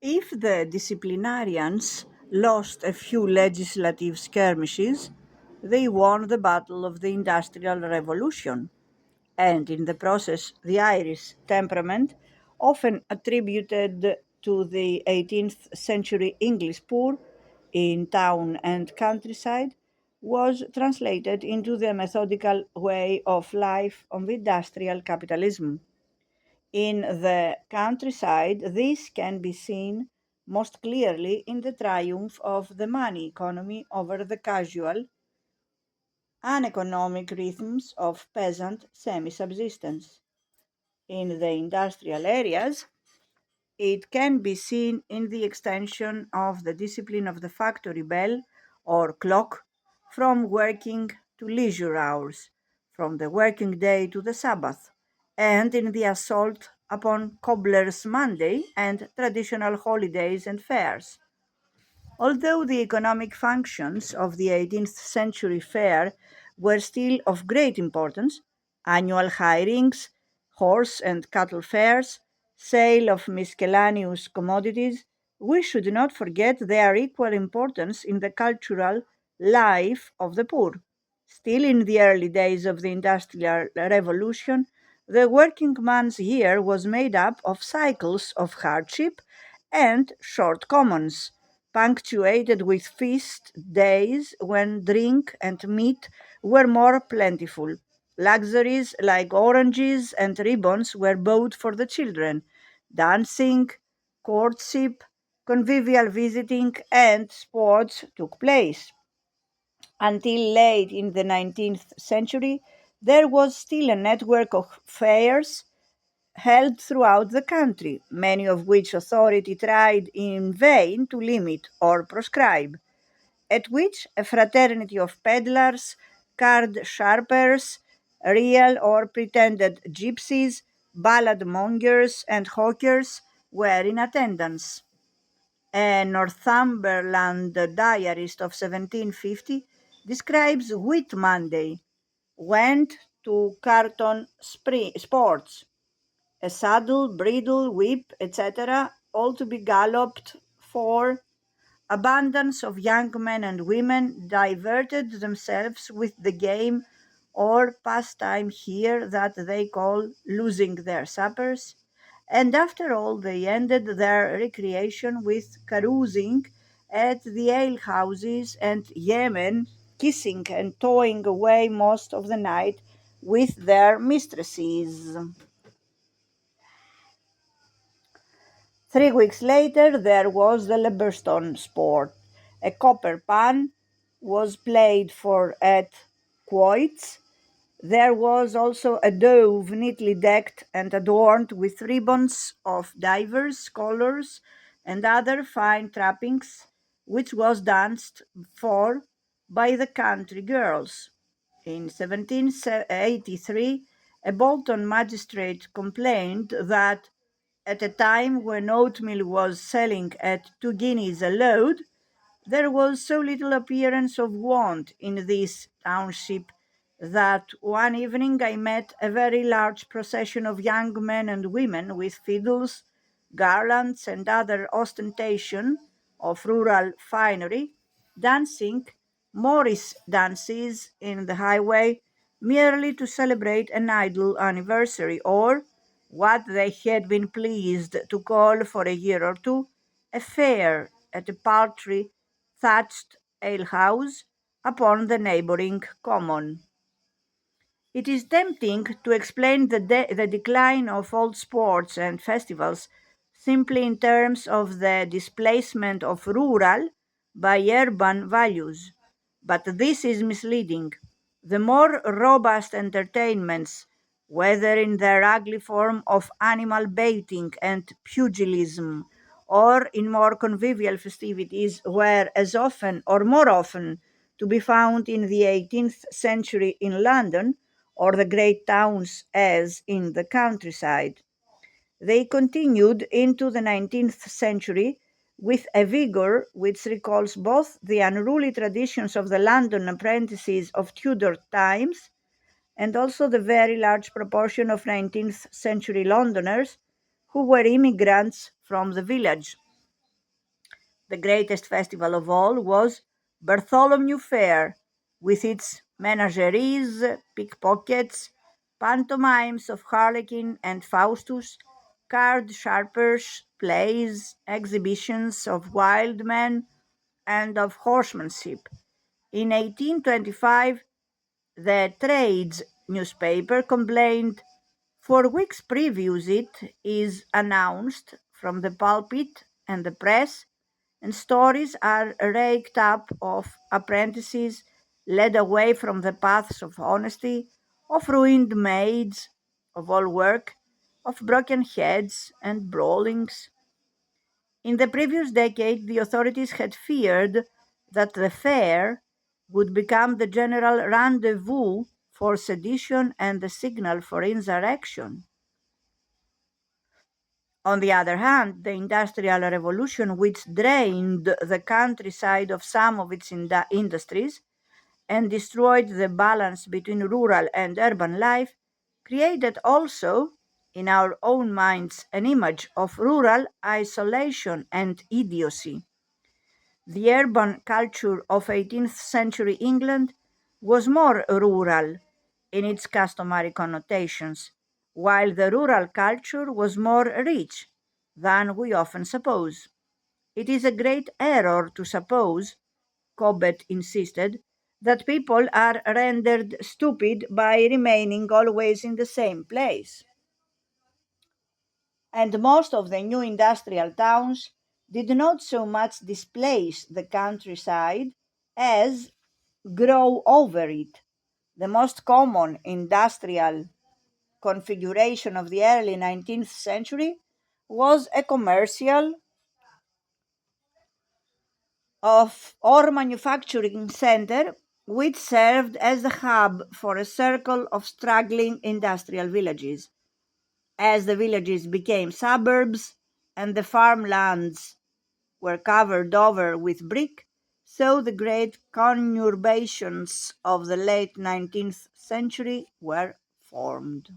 If the disciplinarians lost a few legislative skirmishes, they won the battle of the Industrial Revolution, and in the process, the Irish temperament, often attributed to the 18th century English poor in town and countryside, was translated into the methodical way of life of industrial capitalism. In the countryside, this can be seen most clearly in the triumph of the money economy over the casual, uneconomic rhythms of peasant semi subsistence. In the industrial areas, it can be seen in the extension of the discipline of the factory bell or clock from working to leisure hours, from the working day to the Sabbath, and in the assault upon cobbler's Monday and traditional holidays and fairs. Although the economic functions of the 18th century fair were still of great importance, annual hirings, horse and cattle fairs, sale of miscellaneous commodities, we should not forget their equal importance in the cultural life of the poor. Still in the early days of the Industrial Revolution, the working man's year was made up of cycles of hardship and short commons, punctuated with feast days when drink and meat were more plentiful. Luxuries like oranges and ribbons were bought for the children. Dancing, courtship, convivial visiting, and sports took place. Until late in the 19th century, there was still a network of fairs held throughout the country, many of which authority tried in vain to limit or proscribe, at which a fraternity of peddlers, card sharpers, real or pretended gypsies, ballad mongers, and hawkers were in attendance. A Northumberland diarist of 1750 describes Whit Monday, went to Carton Sports, a saddle, bridle, whip, etc., all to be galloped for. Abundance of young men and women diverted themselves with the game or pastime here that they call losing their suppers, and after all they ended their recreation with carousing at the alehouses and yemen, kissing and towing away most of the night with their mistresses. 3 weeks later, there was the Leberstone sport. A copper pan was played for at quoits. There was also a dove neatly decked and adorned with ribbons of divers colors and other fine trappings, which was danced for by the country girls. In 1783, a Bolton magistrate complained that at a time when oatmeal was selling at 2 guineas a load, there was so little appearance of want in this township that one evening I met a very large procession of young men and women with fiddles, garlands, and other ostentation of rural finery, dancing Morris dances in the highway merely to celebrate an idle anniversary, or what they had been pleased to call for a year or two a fair at a paltry thatched alehouse upon the neighboring common. It is tempting to explain the decline of old sports and festivals simply in terms of the displacement of rural by urban values, but this is misleading. The more robust entertainments, whether in their ugly form of animal baiting and pugilism, or in more convivial festivities, were as often or more often to be found in the 18th century in London or the great towns as in the countryside. They continued into the 19th century with a vigor which recalls both the unruly traditions of the London apprentices of Tudor times and also the very large proportion of 19th century Londoners who were immigrants from the village. The greatest festival of all was Bartholomew Fair, with its menageries, pickpockets, pantomimes of Harlequin and Faustus, card sharpers, plays, exhibitions of wild men and of horsemanship. In 1825, the Trades newspaper complained, "For weeks previous it is announced from the pulpit and the press, and stories are raked up of apprentices led away from the paths of honesty, of ruined maids, of all work, of broken heads and brawlings." In the previous decade, the authorities had feared that the fair would become the general rendezvous for sedition and the signal for insurrection. On the other hand, the Industrial Revolution, which drained the countryside of some of its industries and destroyed the balance between rural and urban life, created also in our own minds an image of rural isolation and idiocy. The urban culture of 18th century England was more rural in its customary connotations, while the rural culture was more rich than we often suppose. It is a great error to suppose, Cobbett insisted, that people are rendered stupid by remaining always in the same place. And most of the new industrial towns did not so much displace the countryside as grow over it. The most common industrial configuration of the early 19th century was a commercial or manufacturing center which served as the hub for a circle of struggling industrial villages. As the villages became suburbs and the farmlands were covered over with brick, so the great conurbations of the late 19th century were formed.